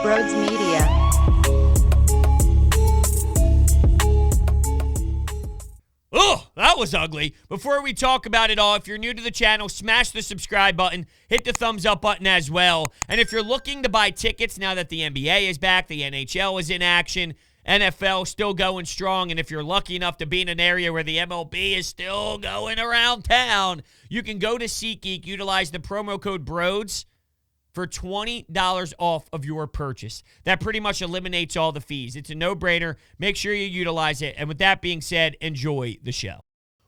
Brodes Media. Oh, that was ugly. Before we talk about it all, if you're new to the channel, smash the subscribe button, hit the thumbs up button as well. And if you're looking to buy tickets now that the NBA is back, the NHL is in action, NFL still going strong, and if you're lucky enough to be in an area where the MLB is still going around town, you can go to SeatGeek, utilize the promo code BRODES for $20 off of your purchase. That pretty much eliminates all the fees. It's a no-brainer. Make sure you utilize it. And with that being said, enjoy the show.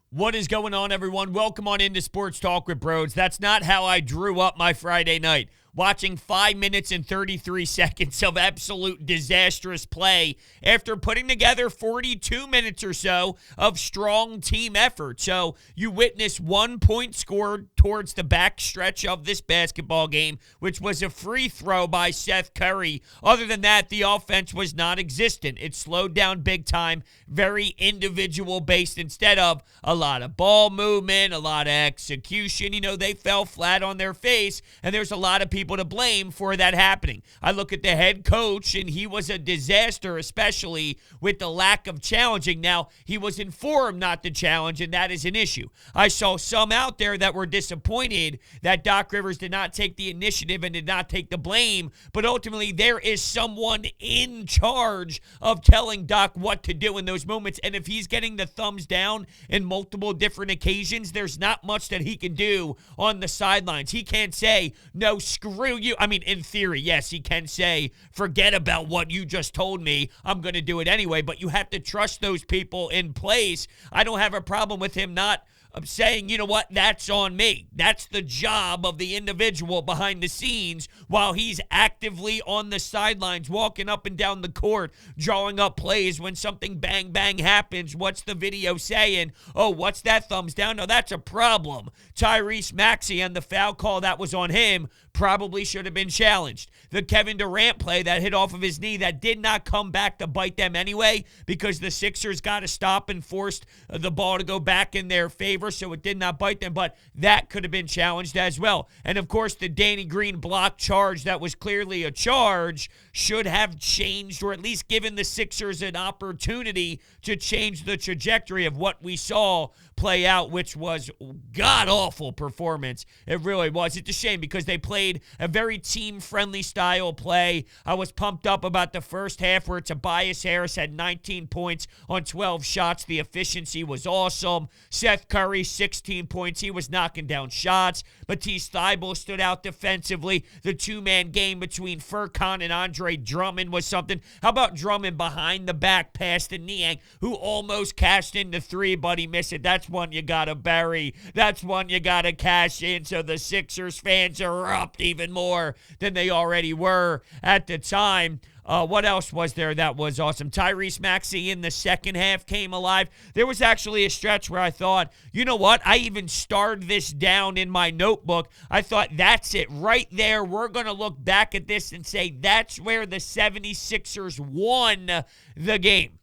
What is going on, everyone? Welcome on into Sports Talk with Brodes. That's not how I drew up my Friday night. Watching 5 minutes and 33 seconds of absolute disastrous play after putting together 42 minutes or so of strong team effort. So you witness 1 point scored towards the back stretch of this basketball game, which was a free throw by Seth Curry. Other than that, the offense was non-existent. It slowed down big time, very individual-based instead of a lot of ball movement, a lot of execution. You know, they fell flat on their face, and there's a lot of people to blame for that happening. I look at the head coach, and he was a disaster, especially with the lack of challenging. Now, he was informed not to challenge, and that is an issue. I saw some out there that were disappointed that Doc Rivers did not take the initiative and did not take the blame, but ultimately there is someone in charge of telling Doc what to do in those moments, and if he's getting the thumbs down in multiple different occasions, there's not much that he can do on the sidelines. He can't say, no, screw you. I mean, in theory, yes, he can say, forget about what you just told me. I'm going to do it anyway, but you have to trust those people in place. I don't have a problem with him not saying, you know what, that's on me. That's the job of the individual behind the scenes while he's actively on the sidelines, walking up and down the court, drawing up plays. When something bang, bang happens, what's the video saying? Oh, what's that thumbs down? No, that's a problem. Tyrese Maxey and the foul call that was on him probably should have been challenged. The Kevin Durant play that hit off of his knee that did not come back to bite them anyway because the Sixers got to stop and forced the ball to go back in their favor, so it did not bite them, but that could have been challenged as well. And, of course, the Danny Green block charge that was clearly a charge should have changed, or at least given the Sixers an opportunity to change the trajectory of what we saw play out, which was god-awful performance. It really was. It's a shame because they played a very team-friendly style play. I was pumped up about the first half where Tobias Harris had 19 points on 12 shots. The efficiency was awesome. Seth Curry, 16 points. He was knocking down shots. Matisse Thybulle stood out defensively. The two-man game between Furkan and Andre Drummond was something. How about Drummond behind the back pass to Niang, who almost cashed in the three, but he missed it. That's one you got to bury. That's one you got to cash in, so the Sixers fans erupt even more than they already were at the time. What else was there that was awesome? Tyrese Maxey in the second half came alive. There was actually a stretch where I thought, you know what? I even starred this down in my notebook. I thought, that's it right there. We're going to look back at this and say that's where the 76ers won the game.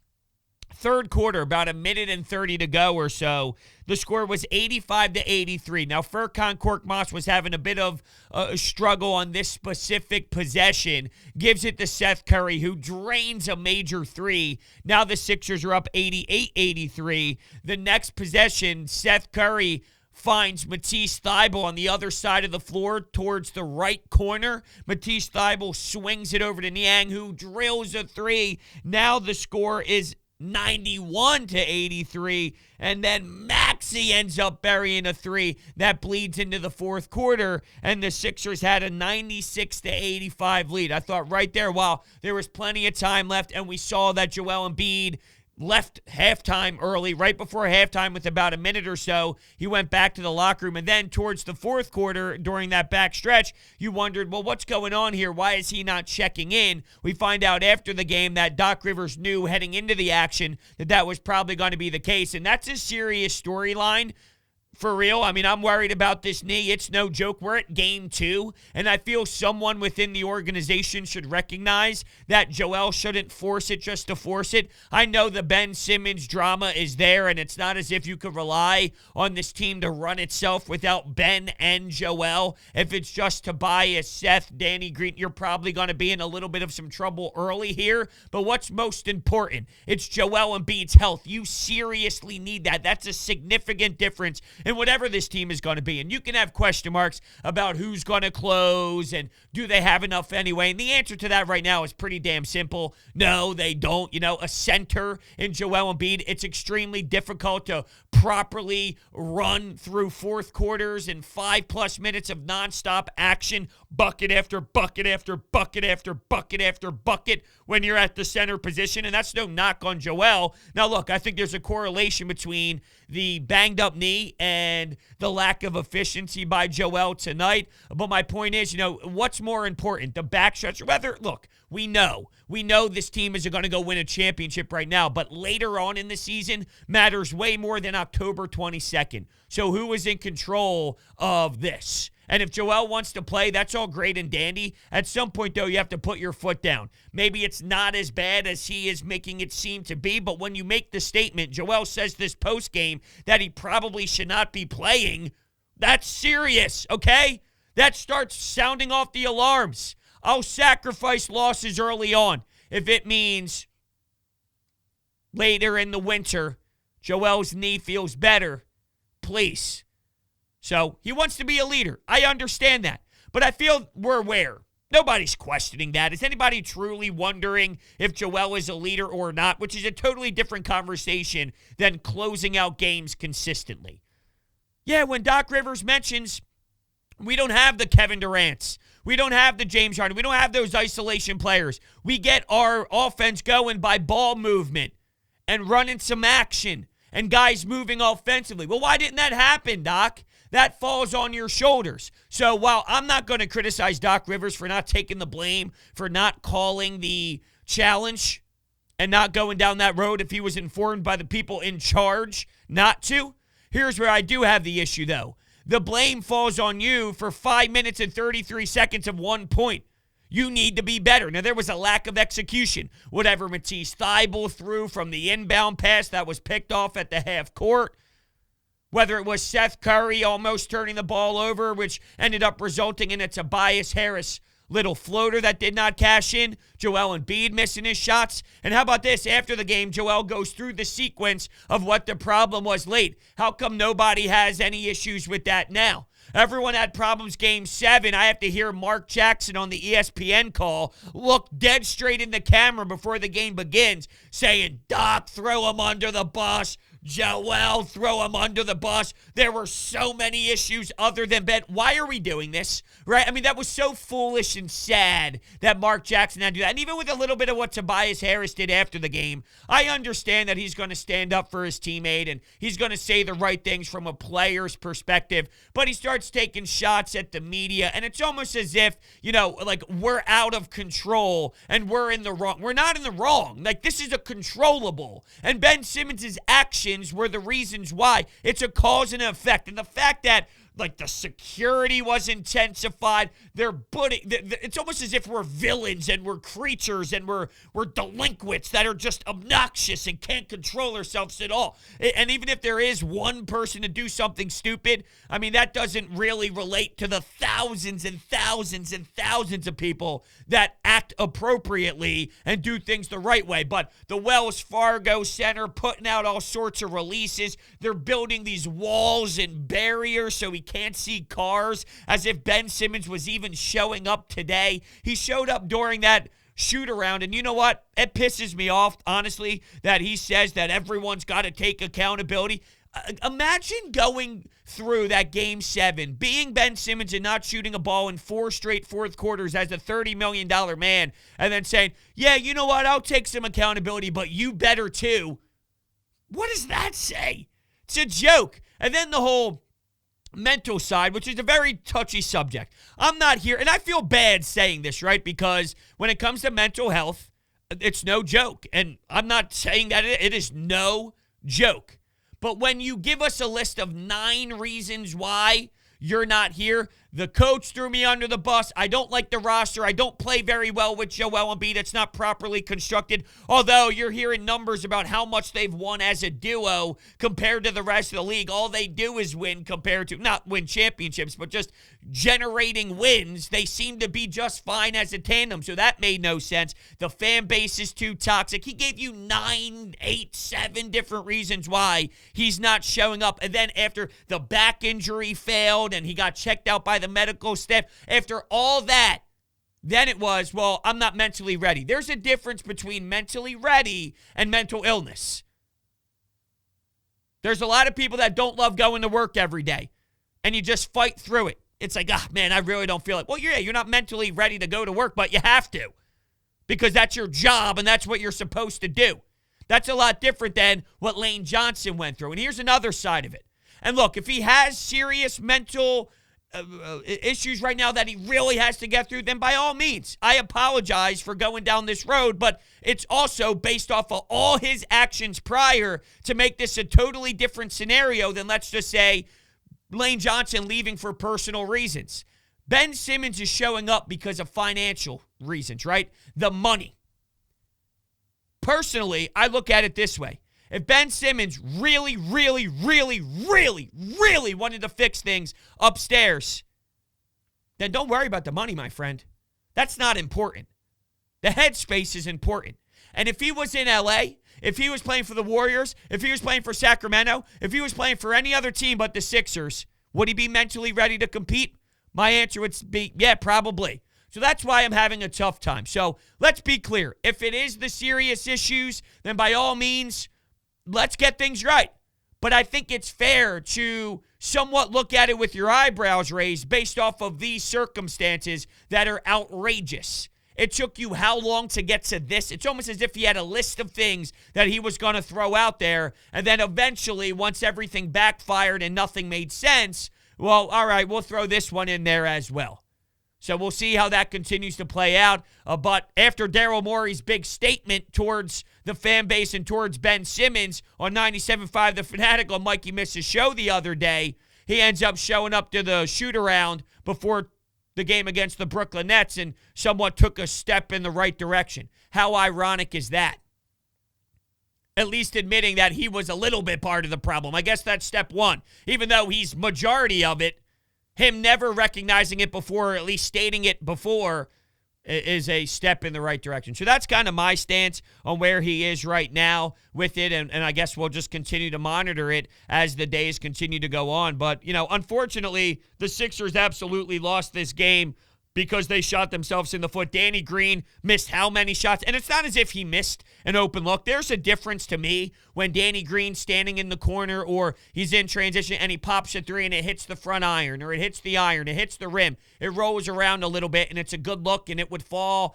Third quarter, about a minute and 30 to go or so. The score was 85-83. Now, Furkan Korkmaz was having a bit of a struggle on this specific possession. Gives it to Seth Curry, who drains a major three. Now the Sixers are up 88-83. The next possession, Seth Curry finds Matisse Thybulle on the other side of the floor towards the right corner. Matisse Thybulle swings it over to Niang, who drills a three. Now the score is 91-83, and then Maxey ends up burying a three that bleeds into the fourth quarter, and the Sixers had a 96-85 lead. I thought right there, wow, there was plenty of time left, and we saw that Joel Embiid left halftime early, right before halftime with about a minute or so. He went back to the locker room, and then towards the fourth quarter, during that back stretch, you wondered, well, what's going on here? Why is he not checking in? We find out after the game that Doc Rivers knew heading into the action that that was probably going to be the case, and that's a serious storyline For real, I mean, I'm worried about this knee. It's no joke. We're at game 2, and I feel someone within the organization should recognize that Joel shouldn't force it just to force it. I know the Ben Simmons drama is there, and it's not as if you could rely on this team to run itself without Ben and Joel. If it's just Tobias, Seth, Danny Green, you're probably going to be in a little bit of some trouble early here. But what's most important? It's Joel Embiid's health. You seriously need that. That's a significant difference in whatever this team is going to be. And you can have question marks about who's going to close and do they have enough anyway. And the answer to that right now is pretty damn simple. No, they don't. You know, a center in Joel Embiid, it's extremely difficult to properly run through fourth quarters and 5+ minutes of nonstop action, bucket after bucket after bucket after bucket after bucket when you're at the center position. And that's no knock on Joel. Now, look, I think there's a correlation between the banged up knee and the lack of efficiency by Joel tonight. But my point is, you know, what's more important, the backstretch? Look, we know this team isn't going to go win a championship right now, but later on in the season matters way more than October 22nd. So who is in control of this? And if Joel wants to play, that's all great and dandy. At some point, though, you have to put your foot down. Maybe it's not as bad as he is making it seem to be, but when you make the statement, Joel says this postgame that he probably should not be playing, that's serious, okay? That starts sounding off the alarms. I'll sacrifice losses early on if it means later in the winter, Joel's knee feels better. Please. So he wants to be a leader. I understand that. But I feel we're aware. Nobody's questioning that. Is anybody truly wondering if Joel is a leader or not? Which is a totally different conversation than closing out games consistently. Yeah, when Doc Rivers mentions we don't have the Kevin Durants, we don't have the James Harden, we don't have those isolation players. We get our offense going by ball movement and running some action and guys moving offensively. Well, why didn't that happen, Doc? That falls on your shoulders. So while I'm not going to criticize Doc Rivers for not taking the blame, for not calling the challenge and not going down that road if he was informed by the people in charge not to, here's where I do have the issue, though. The blame falls on you for 5 minutes and 33 seconds of 1 point. You need to be better. Now, there was a lack of execution. Whatever Matisse Thybulle threw from the inbound pass that was picked off at the half court, whether it was Seth Curry almost turning the ball over, which ended up resulting in a Tobias Harris little floater that did not cash in, Joel Embiid missing his shots. And how about this? After the game, Joel goes through the sequence of what the problem was late. How come nobody has any issues with that now? Everyone had problems game 7. I have to hear Mark Jackson on the ESPN call look dead straight in the camera before the game begins, saying, Doc, throw him under the bus. Joel, throw him under the bus. There were so many issues other than Ben. Why are we doing this? Right? I mean, that was so foolish and sad that Mark Jackson had to do that. And even with a little bit of what Tobias Harris did after the game, I understand that he's going to stand up for his teammate and he's going to say the right things from a player's perspective. But he starts taking shots at the media, and it's almost as if, you know, like we're out of control and we're in the wrong. We're not in the wrong. Like, this is a controllable. And Ben Simmons' actions were the reasons why. It's a cause and effect. And the fact that, like, the security was intensified, it's almost as if we're villains and we're creatures and we're delinquents that are just obnoxious and can't control ourselves at all. And even if there is one person to do something stupid, I mean, that doesn't really relate to the thousands and thousands and thousands of people that act appropriately and do things the right way. But the Wells Fargo Center putting out all sorts of releases. They're building these walls and barriers so we can't see cars, as if Ben Simmons was even showing up today. He showed up during that shoot-around, and you know what? It pisses me off, honestly, that he says that everyone's got to take accountability. Imagine going through that Game 7, being Ben Simmons and not shooting a ball in 4 straight fourth quarters as a $30 million man, and then saying, yeah, you know what? I'll take some accountability, but you better too. What does that say? It's a joke. And then the whole mental side, which is a very touchy subject. I'm not here, and I feel bad saying this, right? Because when it comes to mental health, it's no joke. And I'm not saying that it is no joke. But when you give us a list of 9 reasons why you're not here, the coach threw me under the bus. I don't like the roster. I don't play very well with Joel Embiid. It's not properly constructed. Although you're hearing numbers about how much they've won as a duo compared to the rest of the league. All they do is win compared to, not win championships, but just generating wins. They seem to be just fine as a tandem. So that made no sense. The fan base is too toxic. He gave you 9, 8, 7 different reasons why he's not showing up. And then after the back injury failed and he got checked out by the medical staff, after all that, then it was, well, I'm not mentally ready. There's a difference between mentally ready and mental illness. There's a lot of people that don't love going to work every day, and you just fight through it. It's like, man, I really don't feel it. Well, you're not mentally ready to go to work, but you have to because that's your job and that's what you're supposed to do. That's a lot different than what Lane Johnson went through. And here's another side of it. And look, if he has serious mental issues right now that he really has to get through, then by all means, I apologize for going down this road, but it's also based off of all his actions prior to make this a totally different scenario than, let's just say, Lane Johnson leaving for personal reasons. Ben Simmons is showing up because of financial reasons, right? The money. Personally, I look at it this way. If Ben Simmons really wanted to fix things upstairs, then don't worry about the money, my friend. That's not important. The headspace is important. And if he was in LA, if he was playing for the Warriors, if he was playing for Sacramento, if he was playing for any other team but the Sixers, would he be mentally ready to compete? My answer would be, yeah, probably. So that's why I'm having a tough time. So let's be clear. If it is the serious issues, then by all means, let's get things right. But I think it's fair to somewhat look at it with your eyebrows raised based off of these circumstances that are outrageous. It took you how long to get to this? It's almost as if he had a list of things that he was going to throw out there. And then eventually, once everything backfired and nothing made sense, well, all right, we'll throw this one in there as well. So we'll see how that continues to play out. But after Daryl Morey's big statement towards the fan base and towards Ben Simmons on 97.5 The Fanatic on Mikey Miss's show the other day, he ends up showing up to the shoot-around before the game against the Brooklyn Nets and somewhat took a step in the right direction. How ironic is that? At least admitting that he was a little bit part of the problem. I guess that's step one. Even though he's majority of it, him never recognizing it before, or at least stating it before, is a step in the right direction. So that's kind of my stance on where he is right now with it, and I guess we'll just continue to monitor it as the days continue to go on. But, unfortunately, the Sixers absolutely lost this game because they shot themselves in the foot. Danny Green missed how many shots? And it's not as if he missed an open look. There's a difference to me when Danny Green's standing in the corner or he's in transition and he pops a three and it hits the front iron or it hits the iron, it hits the rim. It rolls around a little bit and it's a good look and it would fall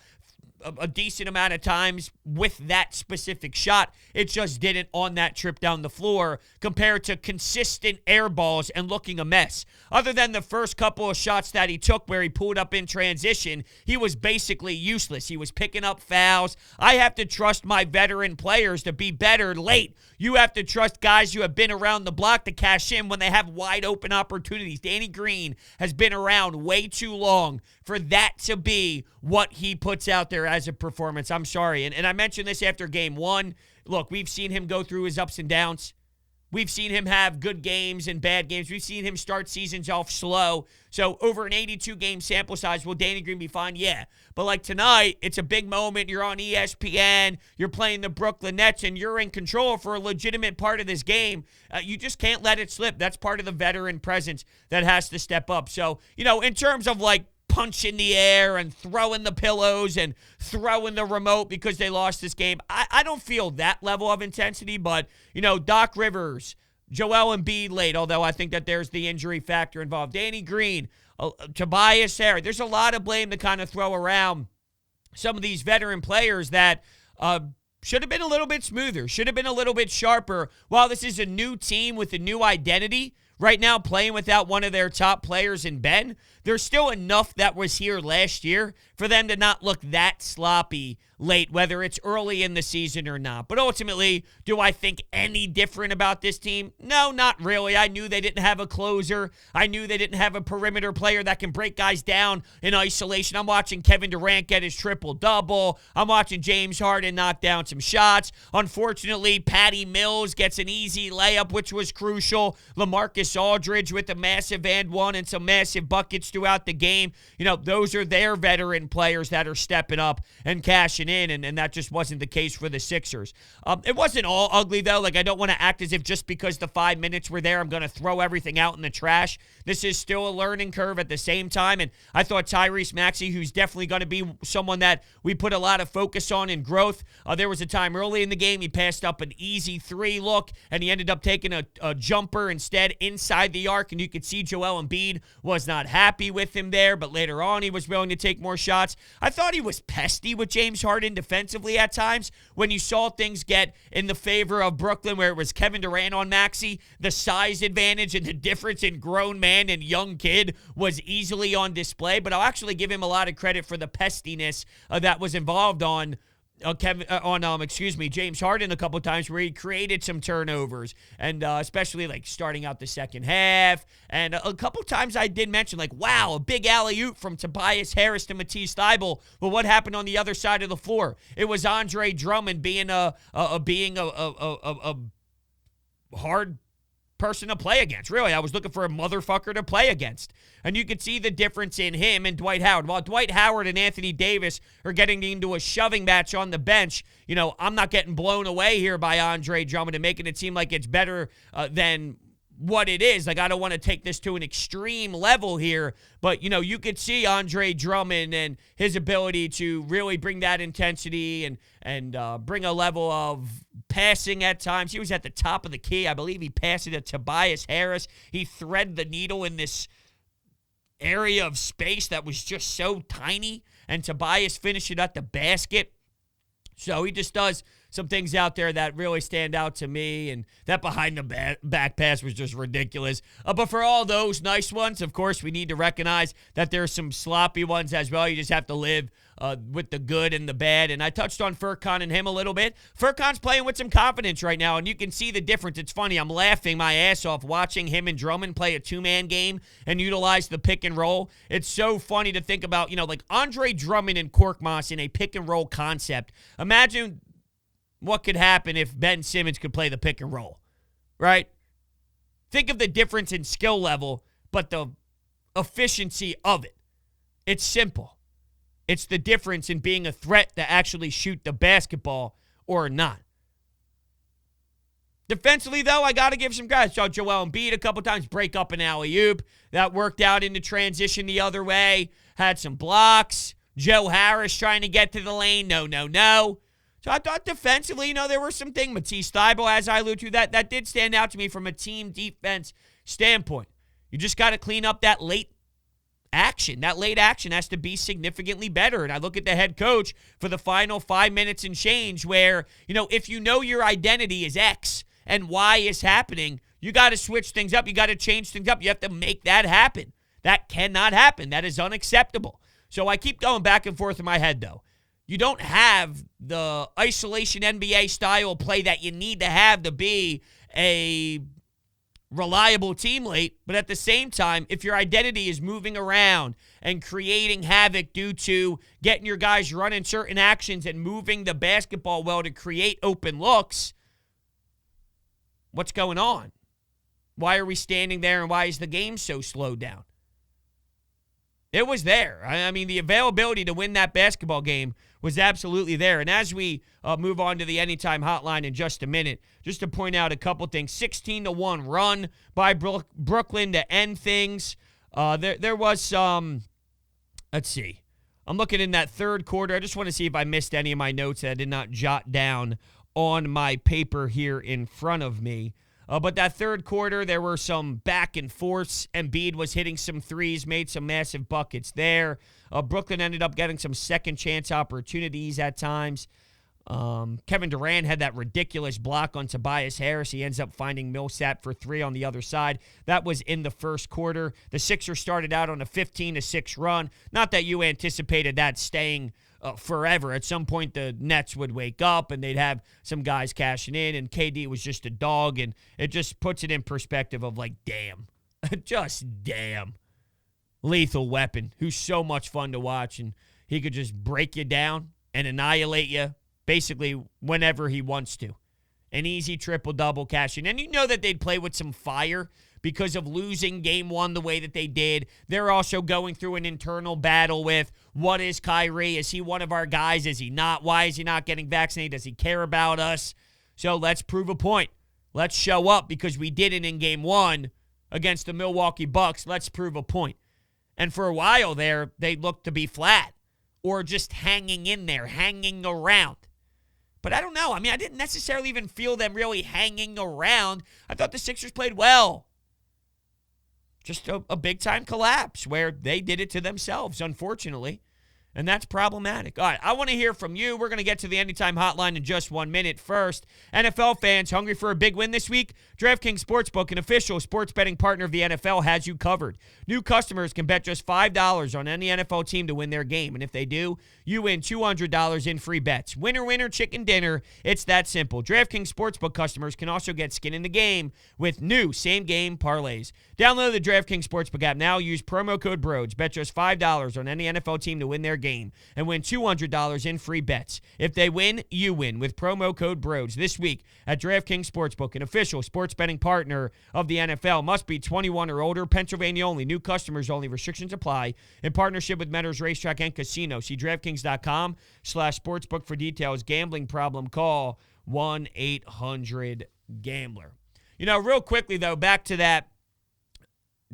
a decent amount of times with that specific shot. It just didn't on that trip down the floor compared to consistent air balls and looking a mess. Other than the first couple of shots that he took where he pulled up in transition, he was basically useless. He was picking up fouls. I have to trust my veteran players to be better late. You have to trust guys who have been around the block to cash in when they have wide open opportunities. Danny Green has been around way too long for that to be what he puts out there as a performance. I'm sorry. And I mentioned this after game one. Look, we've seen him go through his ups and downs. We've seen him have good games and bad games. We've seen him start seasons off slow. So over an 82-game sample size, will Danny Green be fine? Yeah. But like tonight, it's a big moment. You're on ESPN. You're playing the Brooklyn Nets, and you're in control for a legitimate part of this game. You just can't let it slip. That's part of the veteran presence that has to step up. So, in terms of like punch in the air and throwing the pillows and throwing the remote because they lost this game, I don't feel that level of intensity, but, Doc Rivers, Joel Embiid late, although I think that there's the injury factor involved, Danny Green, Tobias Harris, there's a lot of blame to kind of throw around some of these veteran players that should have been a little bit smoother, should have been a little bit sharper. While this is a new team with a new identity, right now playing without one of their top players in Ben, there's still enough that was here last year for them to not look that sloppy late, whether it's early in the season or not. But ultimately, do I think any different about this team? No, not really. I knew they didn't have a closer. I knew they didn't have a perimeter player that can break guys down in isolation. I'm watching Kevin Durant get his triple-double. I'm watching James Harden knock down some shots. Unfortunately, Patty Mills gets an easy layup, which was crucial. LaMarcus Aldridge with a massive and one and some massive buckets throughout the game. You know, those are their veteran players that are stepping up and cashing in, and that just wasn't the case for the Sixers. It wasn't all ugly, though. Like, I don't want to act as if just because the 5 minutes were there, I'm going to throw everything out in the trash. This is still a learning curve at the same time, and I thought Tyrese Maxey, who's definitely going to be someone that we put a lot of focus on in growth. There was a time early in the game he passed up an easy three look, and he ended up taking a jumper instead inside the arc, and you could see Joel Embiid was not happy with him there, but later on he was willing to take more shots. I thought he was pesty with James Harden defensively at times when you saw things get in the favor of Brooklyn, where it was Kevin Durant on Maxey. The size advantage and the difference in grown man and young kid was easily on display, but I'll actually give him a lot of credit for the pestiness that was involved on James Harden a couple times, where he created some turnovers, and especially like starting out the second half. And a couple times I did mention, like, wow, a big alley-oop from Tobias Harris to Matisse Thybulle. But what happened on the other side of the floor? It was Andre Drummond being a hard person to play against. Really, I was looking for a motherfucker to play against. And you could see the difference in him and Dwight Howard. While Dwight Howard and Anthony Davis are getting into a shoving match on the bench, you know, I'm not getting blown away here by Andre Drummond and making it seem like it's better than what it is. Like, I don't want to take this to an extreme level here, but, you know, you could see Andre Drummond and his ability to really bring that intensity and bring a level of passing at times. He was at the top of the key. I believe he passed it to Tobias Harris. He threaded the needle in this area of space that was just so tiny, and Tobias finished it at the basket. So he just does some things out there that really stand out to me, and that behind the back pass was just ridiculous. But for all those nice ones, of course, we need to recognize that there's some sloppy ones as well. You just have to live with the good and the bad, and I touched on Furkan and him a little bit. Furkan's playing with some confidence right now, and you can see the difference. It's funny. I'm laughing my ass off watching him and Drummond play a two-man game and utilize the pick and roll. It's so funny to think about, you know, like Andre Drummond and Korkmaz in a pick and roll concept. Imagine what could happen if Ben Simmons could play the pick and roll, right? Think of the difference in skill level, but the efficiency of it. It's simple. It's the difference in being a threat to actually shoot the basketball or not. Defensively, though, I got to give some guys. Saw Joel Embiid a couple times break up an alley-oop. That worked out into transition the other way. Had some blocks. Joe Harris trying to get to the lane. No. So I thought defensively, you know, there were some things. Matisse Thybulle, as I alluded to, that did stand out to me from a team defense standpoint. You just got to clean up that late action. That late action has to be significantly better. And I look at the head coach for the final 5 minutes and change where, you know, if you know your identity is X and Y is happening, you got to switch things up. You got to change things up. You have to make that happen. That cannot happen. That is unacceptable. So I keep going back and forth in my head, though. You don't have the isolation NBA style play that you need to have to be a reliable team late, but at the same time, if your identity is moving around and creating havoc due to getting your guys running certain actions and moving the basketball well to create open looks, what's going on? Why are we standing there, and why is the game so slowed down? It was there. I mean, the availability to win that basketball game was absolutely there. And as we move on to the Anytime Hotline in just a minute, just to point out a couple things. 16-1 run by Brooklyn to end things. There was some, let's see. I'm looking in that third quarter. I just want to see if I missed any of my notes that I did not jot down on my paper here in front of me. But that third quarter, there were some back and forths. Embiid was hitting some threes, made some massive buckets there. Brooklyn ended up getting some second chance opportunities at times. Kevin Durant had that ridiculous block on Tobias Harris. He ends up finding Millsap for 3 on the other side. That was in the first quarter. The Sixers started out on a 15-6 run. Not that you anticipated that staying forever. At some point, the Nets would wake up and they'd have some guys cashing in, and KD was just a dog, and it just puts it in perspective of like, damn. Just damn. Lethal weapon, who's so much fun to watch, and he could just break you down and annihilate you basically whenever he wants to. An easy triple-double cashing. And you know that they'd play with some fire because of losing game one the way that they did. They're also going through an internal battle with, what is Kyrie? Is he one of our guys? Is he not? Why is he not getting vaccinated? Does he care about us? So let's prove a point. Let's show up because we didn't in game one against the Milwaukee Bucks. Let's prove a point. And for a while there, they looked to be flat or just hanging in there, hanging around. But I don't know. I mean, I didn't necessarily even feel them really hanging around. I thought the Sixers played well. Just a big-time collapse where they did it to themselves, unfortunately. And that's problematic. All right, I want to hear from you. We're going to get to the Anytime Hotline in just 1 minute. First, NFL fans hungry for a big win this week? DraftKings Sportsbook, an official sports betting partner of the NFL, has you covered. New customers can bet just $5 on any NFL team to win their game. And if they do, you win $200 in free bets. Winner, winner, chicken dinner. It's that simple. DraftKings Sportsbook customers can also get skin in the game with new same-game parlays. Download the DraftKings Sportsbook app now. Use promo code Brodes. Bet just $5 on any NFL team to win their game and win $200 in free bets. If they win, you win with promo code Brodes this week at DraftKings Sportsbook, an official sports betting partner of the NFL. Must be 21 or older. Pennsylvania only. New customers only. Restrictions apply. In partnership with Meadows Racetrack and Casino. See DraftKings.com/sportsbook for details. Gambling problem? Call 1-800-GAMBLER. You know, real quickly, though, back to that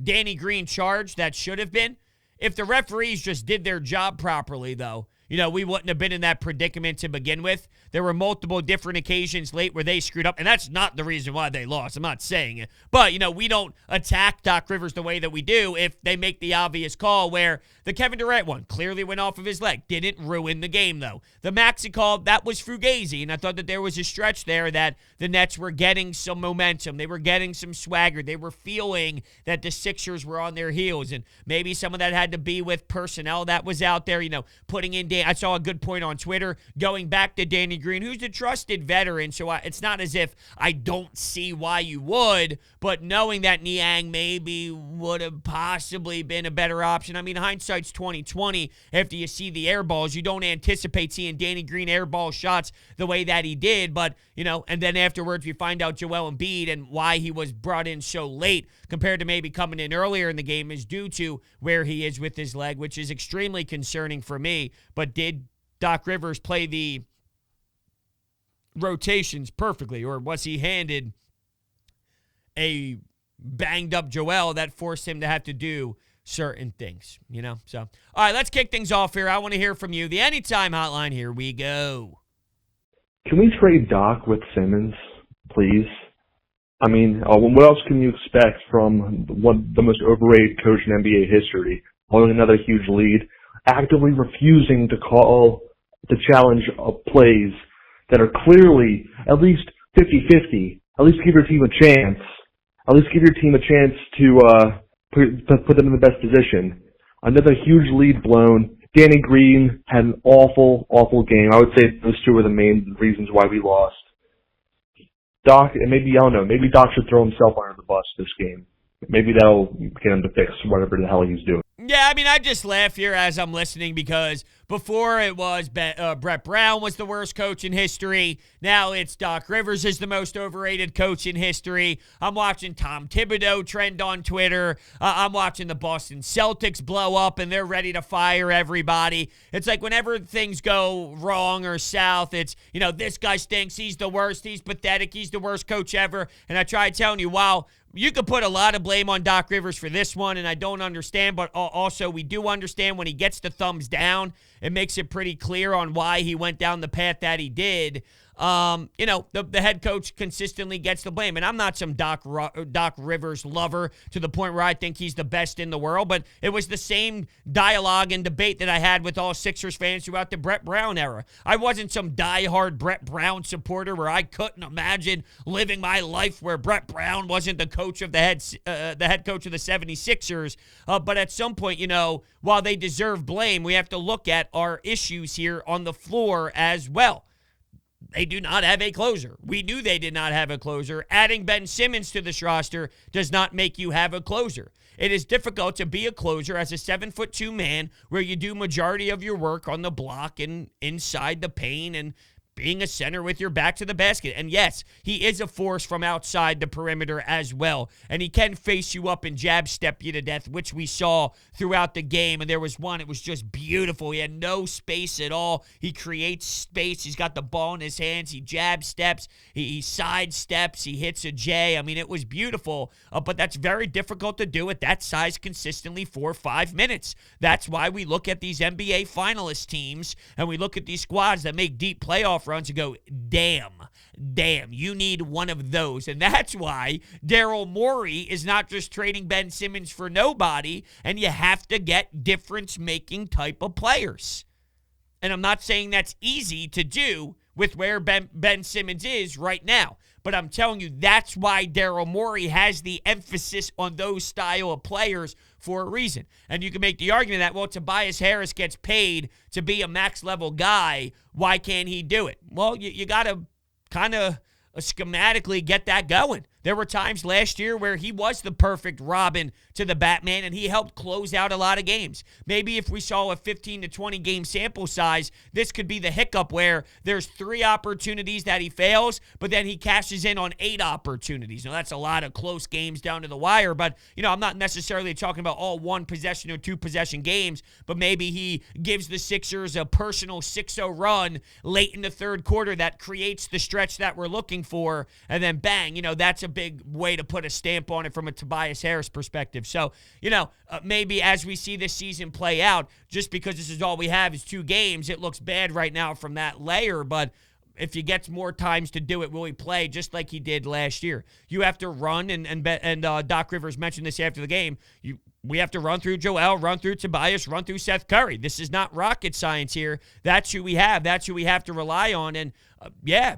Danny Green charge that should have been. If the referees just did their job properly, though, you know, we wouldn't have been in that predicament to begin with. There were multiple different occasions late where they screwed up, and that's not the reason why they lost. I'm not saying it. But, you know, we don't attack Doc Rivers the way that we do if they make the obvious call where the Kevin Durant one clearly went off of his leg. Didn't ruin the game, though. The Maxey call, that was fugazi, and I thought that there was a stretch there that the Nets were getting some momentum. They were getting some swagger. They were feeling that the Sixers were on their heels, and maybe some of that had to be with personnel that was out there, you know, putting in I saw a good point on Twitter going back to Danny Green, who's a trusted veteran, so it's not as if I don't see why you would, but knowing that Niang maybe would have possibly been a better option. I mean, hindsight's 20/20. After you see the air balls, you don't anticipate seeing Danny Green airball shots the way that he did, but, you know, and then afterwards we find out Joel Embiid and why he was brought in so late compared to maybe coming in earlier in the game is due to where he is with his leg, which is extremely concerning for me. But did Doc Rivers play the rotations perfectly, or was he handed a banged-up Joel that forced him to have to do certain things, you know? So, all right, let's kick things off here. I want to hear from you. The Anytime Hotline, here we go. Can we trade Doc with Simmons, please? I mean, what else can you expect from the most overrated coach in NBA history? Holding another huge lead, actively refusing to call the challenge of plays that are clearly at least 50-50. At least give your team a chance. At least give your team a chance to put them in the best position. Another huge lead blown. Danny Green had an awful, awful game. I would say those two are the main reasons why we lost. Doc, and maybe, I don't know, maybe Doc should throw himself under the bus this game. Maybe that'll get him to fix whatever the hell he's doing. Yeah, I mean, I just laugh here as I'm listening because before it was Brett Brown was the worst coach in history. Now it's Doc Rivers is the most overrated coach in history. I'm watching Tom Thibodeau trend on Twitter. I'm watching the Boston Celtics blow up and they're ready to fire everybody. It's like whenever things go wrong or south, it's, you know, this guy stinks. He's the worst. He's pathetic. He's the worst coach ever. And I tried telling you, wow, you could put a lot of blame on Doc Rivers for this one, and I don't understand, but also we do understand when he gets the thumbs down, it makes it pretty clear on why he went down the path that he did. the head coach consistently gets the blame. And I'm not some Doc Rivers lover to the point where I think he's the best in the world, but it was the same dialogue and debate that I had with all Sixers fans throughout the Brett Brown era. I wasn't some diehard Brett Brown supporter where I couldn't imagine living my life where Brett Brown wasn't the coach of the head coach of the 76ers. But at some point, while they deserve blame, we have to look at our issues here on the floor as well. They do not have a closer. We knew they did not have a closer. Adding Ben Simmons to this roster does not make you have a closer. It is difficult to be a closer as a 7'2" man where you do majority of your work on the block and inside the paint and being a center with your back to the basket. And yes, he is a force from outside the perimeter as well. And he can face you up and jab step you to death, which we saw throughout the game. And there was one, it was just beautiful. He had no space at all. He creates space. He's got the ball in his hands. He jab steps. He side steps. He hits a J. I mean, it was beautiful. But that's very difficult to do at that size consistently for 5 minutes. That's why we look at these NBA finalist teams and we look at these squads that make deep playoff runs and go, damn, you need one of those. And that's why Daryl Morey is not just trading Ben Simmons for nobody, and you have to get difference-making type of players. And I'm not saying that's easy to do with where Ben Simmons is right now. But I'm telling you, that's why Daryl Morey has the emphasis on those style of players for a reason. And you can make the argument that, well, Tobias Harris gets paid to be a max-level guy. Why can't he do it? Well, you got to kind of schematically get that going. There were times last year where he was the perfect Robin to the Batman, and he helped close out a lot of games. Maybe if we saw a 15 to 20 game sample size, this could be the hiccup where there's 3 opportunities that he fails, but then he cashes in on 8 opportunities. Now, that's a lot of close games down to the wire, but, I'm not necessarily talking about all 1 possession or 2 possession games, but maybe he gives the Sixers a personal 6-0 run late in the third quarter that creates the stretch that we're looking for, and then bang, that's a big way to put a stamp on it from a Tobias Harris perspective. So, maybe as we see this season play out, just because this is all we have is 2 games, it looks bad right now from that layer, but if he gets more times to do it, will he play just like he did last year? You have to run, and Doc Rivers mentioned this after the game, we have to run through Joel, run through Tobias, run through Seth Curry. This is not rocket science here. That's who we have. That's who we have to rely on. And,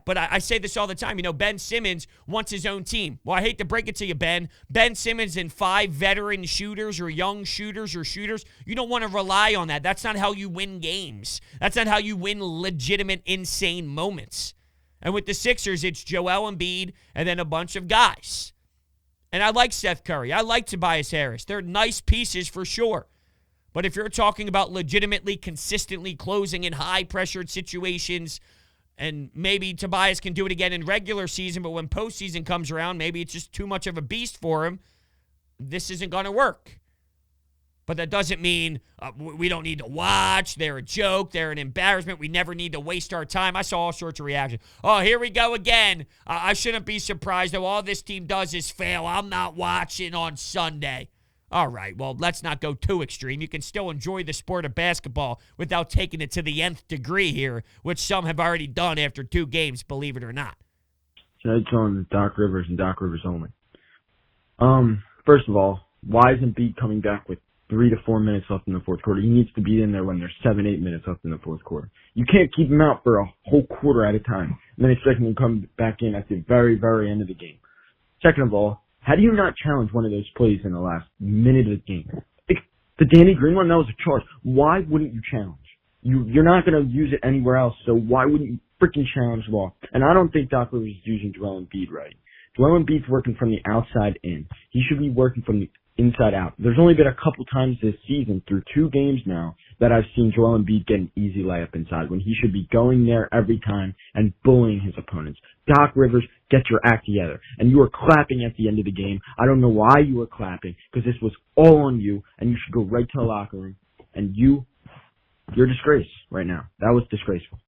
but I say this all the time. Ben Simmons wants his own team. Well, I hate to break it to you, Ben. Ben Simmons and 5 veteran shooters or young shooters or shooters, you don't want to rely on that. That's not how you win games. That's not how you win legitimate, insane moments. And with the Sixers, it's Joel Embiid and then a bunch of guys. And I like Seth Curry. I like Tobias Harris. They're nice pieces for sure. But if you're talking about legitimately, consistently closing in high-pressured situations, and maybe Tobias can do it again in regular season, but when postseason comes around, maybe it's just too much of a beast for him, this isn't going to work. But that doesn't mean we don't need to watch. They're a joke. They're an embarrassment. We never need to waste our time. I saw all sorts of reactions. Oh, here we go again. I shouldn't be surprised, though. All this team does is fail. I'm not watching on Sunday. All right, well, let's not go too extreme. You can still enjoy the sport of basketball without taking it to the nth degree here, which some have already done after 2 games, believe it or not. So it's on Doc Rivers and Doc Rivers only. First of all, why isn't Embiid coming back with 3 to 4 minutes left in the fourth quarter? He needs to be in there when there's 7-8 minutes left in the fourth quarter. You can't keep him out for a whole quarter at a time and then expect him to come back in at the very, very end of the game. Second of all, how do you not challenge one of those plays in the last minute of the game? The Danny Green one, that was a charge. Why wouldn't you challenge? You're not going to use it anywhere else, so why wouldn't you freaking challenge the ball? And I don't think Doc Rivers is using Joel Embiid right. Joel Embiid's working from the outside in. He should be working from the inside out. There's only been a couple times this season through 2 games now that I've seen Joel Embiid get an easy layup inside when he should be going there every time and bullying his opponents. Doc Rivers, get your act together. And you were clapping at the end of the game. I don't know why you were clapping because this was all on you and you should go right to the locker room. And you're disgraced right now. That was disgraceful.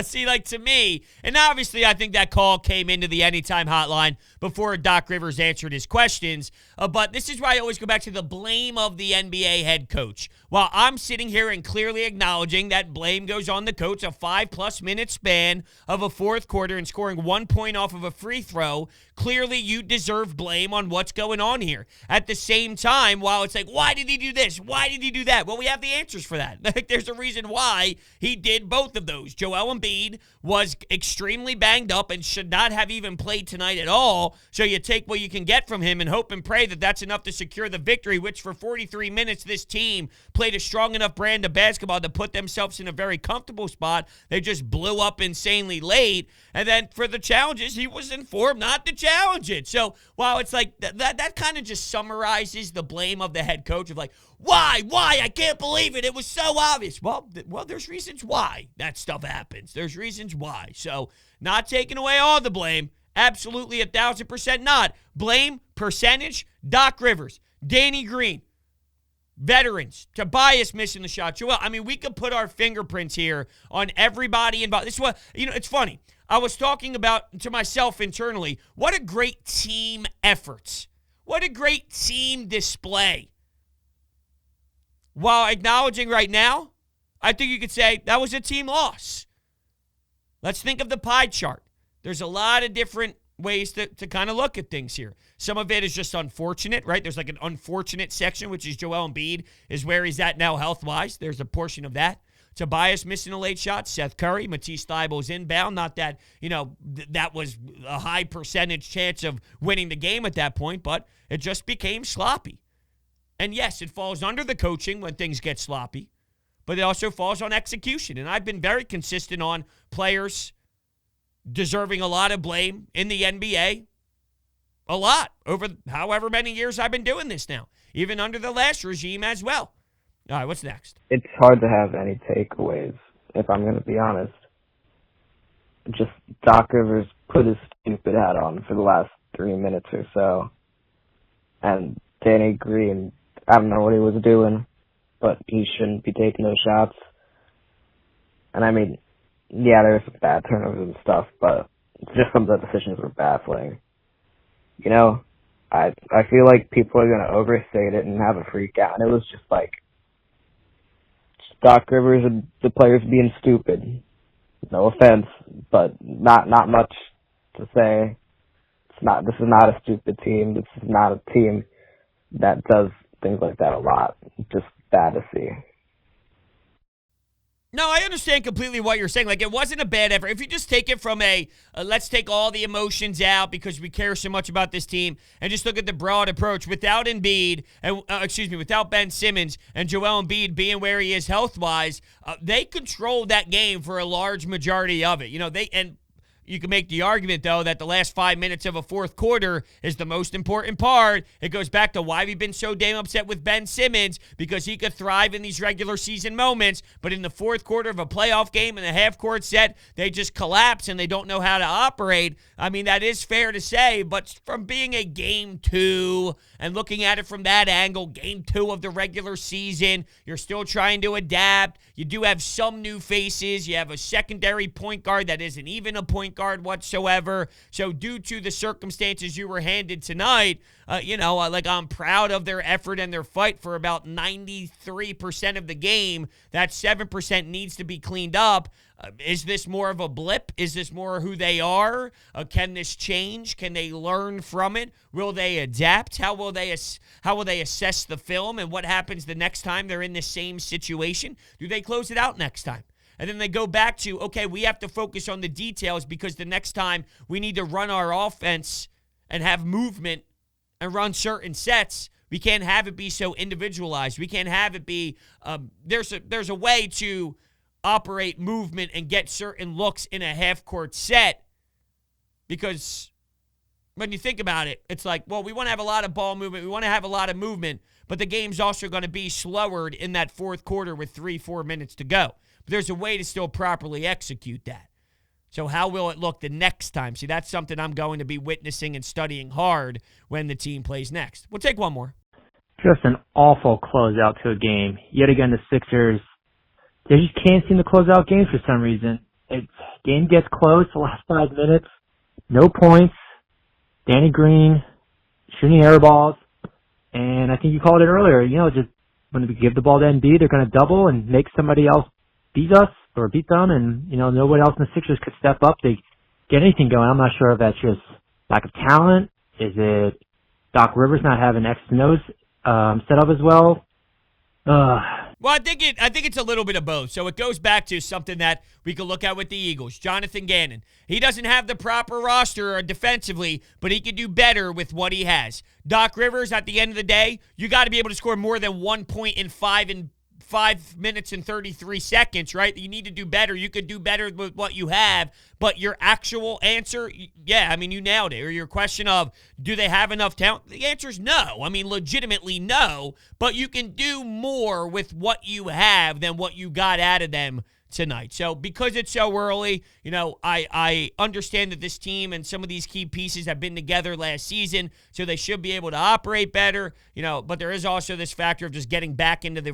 See, like to me, and obviously I think that call came into the Anytime hotline before Doc Rivers answered his questions, but this is why I always go back to the blame of the NBA head coach. While I'm sitting here and clearly acknowledging that blame goes on the coach, a 5+ minute span of a fourth quarter and scoring 1 point off of a free throw, clearly you deserve blame on what's going on here. At the same time, while it's like, why did he do this? Why did he do that? Well, we have the answers for that. Like, there's a reason why he did both of those. Joel Embiid was extremely banged up and should not have even played tonight at all. So you take what you can get from him and hope and pray that that's enough to secure the victory, which for 43 minutes this team played a strong enough brand of basketball to put themselves in a very comfortable spot. They just blew up insanely late. And then for the challenges, he was informed not to challenge it. So while it's like that kind of just summarizes the blame of the head coach of like, why? I can't believe it. It was so obvious. Well, there's reasons why that stuff happens. There's reasons why. So not taking away all the blame. Absolutely 1,000% not. Blame percentage, Doc Rivers, Danny Green, veterans, Tobias missing the shot. Joel, I mean, we could put our fingerprints here on everybody involved. This is what, it's funny. I was talking about to myself internally, what a great team effort. What a great team display. While acknowledging right now, I think you could say that was a team loss. Let's think of the pie chart. There's a lot of different ways to kind of look at things here. Some of it is just unfortunate, right? There's like an unfortunate section, which is Joel Embiid is where he's at now health-wise. There's a portion of that. Tobias missing a late shot. Seth Curry, Matisse Thybulle's inbound. Not that, that was a high percentage chance of winning the game at that point, but it just became sloppy. And yes, it falls under the coaching when things get sloppy, but it also falls on execution. And I've been very consistent on players deserving a lot of blame in the NBA. A lot over however many years I've been doing this now, even under the last regime as well. All right, what's next? It's hard to have any takeaways, if I'm going to be honest. Just Doc Rivers put his stupid hat on for the last 3 minutes or so. And Danny Green, I don't know what he was doing, but he shouldn't be taking those shots. And I mean, yeah, there were some bad turnovers and stuff, but just some of the decisions were baffling. I feel like people are going to overstate it and have a freak out. And it was just like Doc Rivers and the players being stupid. No offense, but not much to say. This is not a stupid team. This is not a team that does things like that a lot. It's just bad to see. No, I understand completely what you're saying. Like, it wasn't a bad effort. If you just take it from let's take all the emotions out because we care so much about this team and just look at the broad approach without Embiid, without Ben Simmons and Joel Embiid being where he is health-wise, they controlled that game for a large majority of it. You can make the argument, though, that the last 5 minutes of a fourth quarter is the most important part. It goes back to why we've been so damn upset with Ben Simmons, because he could thrive in these regular season moments, but in the fourth quarter of a playoff game in a half-court set, they just collapse and they don't know how to operate. I mean, that is fair to say, but from being a game 2 and looking at it from that angle, game 2 of the regular season, you're still trying to adapt. You do have some new faces. You have a secondary point guard that isn't even a point guard whatsoever. So due to the circumstances you were handed tonight, I'm proud of their effort and their fight for about 93% of the game. That 7% needs to be cleaned up. Is this more of a blip? Is this more who they are? Can this change? Can they learn from it? Will they adapt? How will they assess the film? And what happens the next time they're in the same situation? Do they close it out next time? And then they go back to, okay, we have to focus on the details because the next time we need to run our offense and have movement and run certain sets. We can't have it be so individualized. We can't have it be there's a way to operate movement and get certain looks in a half-court set, because when you think about it, it's like, well, we want to have a lot of ball movement. We want to have a lot of movement, but the game's also going to be slowered in that fourth quarter with 3-4 minutes to go. But there's a way to still properly execute that. So how will it look the next time? See, that's something I'm going to be witnessing and studying hard when the team plays next. We'll take one more. Just an awful closeout to a game. Yet again, the Sixers they just can't seem to close out games for some reason. Game gets close the last 5 minutes, no points, Danny Green shooting air balls, and I think you called it earlier, just when we give the ball to Embiid, they're going to double and make somebody else beat us or beat them, and, nobody else in the Sixers could step up to get anything going. I'm not sure if that's just lack of talent. Is it Doc Rivers not having X and O's set up as well? Well, I think it's a little bit of both. So it goes back to something that we could look at with the Eagles. Jonathan Gannon. He doesn't have the proper roster defensively, but he could do better with what he has. Doc Rivers, at the end of the day, you got to be able to score more than 1 point in 5 minutes and 33 seconds, right? You need to do better. You could do better with what you have, but your actual answer, yeah, you nailed it. Or your question of, do they have enough talent? The answer is no. Legitimately no, but you can do more with what you have than what you got out of them tonight. So because it's so early, I understand that this team and some of these key pieces have been together last season, so they should be able to operate better, but there is also this factor of just getting back into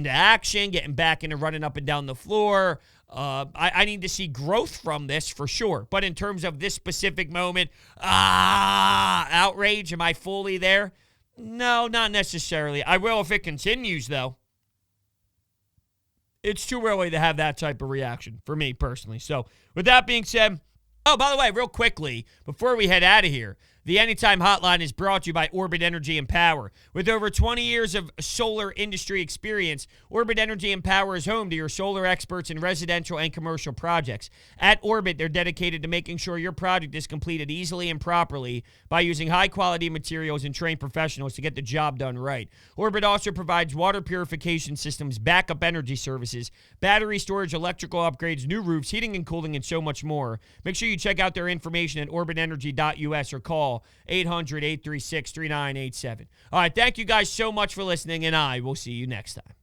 action, getting back into running up and down the floor. I need to see growth from this for sure. But in terms of this specific moment, outrage, am I fully there? No, not necessarily. I will if it continues, though. It's too early to have that type of reaction for me personally. So with that being said, oh, by the way, real quickly, before we head out of here, the Anytime Hotline is brought to you by Orbit Energy and Power. With over 20 years of solar industry experience, Orbit Energy and Power is home to your solar experts in residential and commercial projects. At Orbit, they're dedicated to making sure your project is completed easily and properly by using high-quality materials and trained professionals to get the job done right. Orbit also provides water purification systems, backup energy services, battery storage, electrical upgrades, new roofs, heating and cooling, and so much more. Make sure you check out their information at orbitenergy.us or call 800-836-3987. All right, thank you guys so much for listening, and I will see you next time.